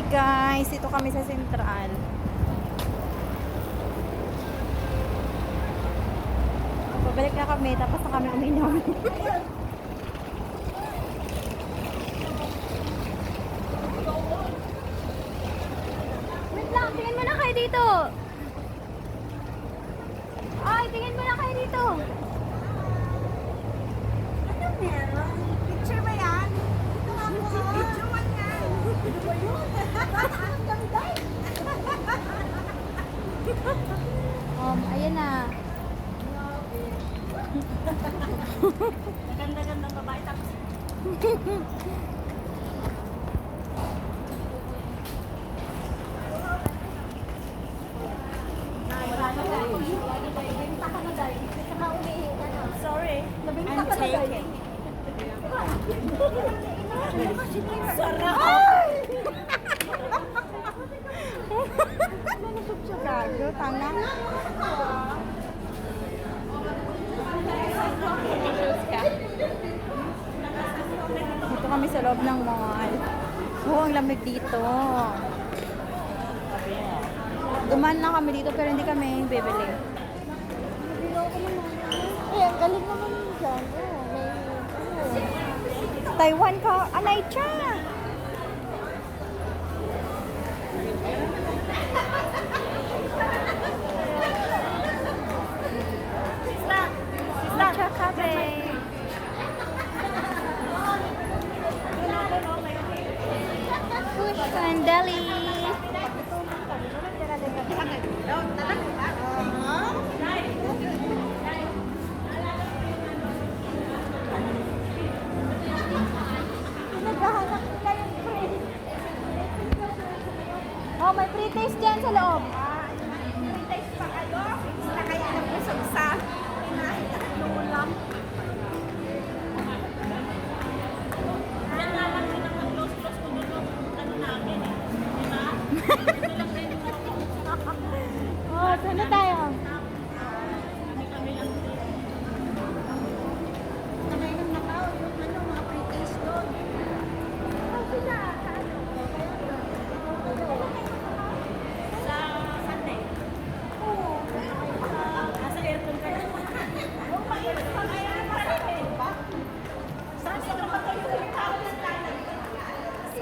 Hi guys, dito kami sa Central. Babalik na kami, tapos na kami uminom. Wait lang, tingin mo na kayo dito. Ay, tingin mo na kayo dito. Ano meron? Picture ba yan? Ito nga po. Picture man yan. Ano ba yun? Ang ganda. Ayan na. Ganda-gandang babae tapos sorry. I'm taking. Sarap! Gago, tanga. Dito kami sa loob ng mall. Ang lamig dito. Dumaan lang kami dito pero hindi kami bibili. Ang galing naman yun dyan. Taiwan ka, anay cha! Matcha cafe. Push and deli. Oh, may pre-taste dyan sa loob. Oh, saan na tayo?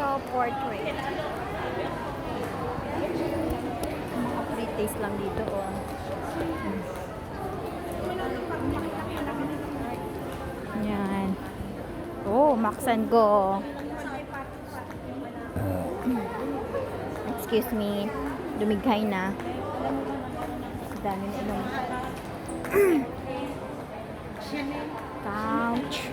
So, portrait. Mga pre-taste lang dito, oh. Yan. Oh, Max and Go. Excuse me. Dumighay na. Dami na inom. Couch.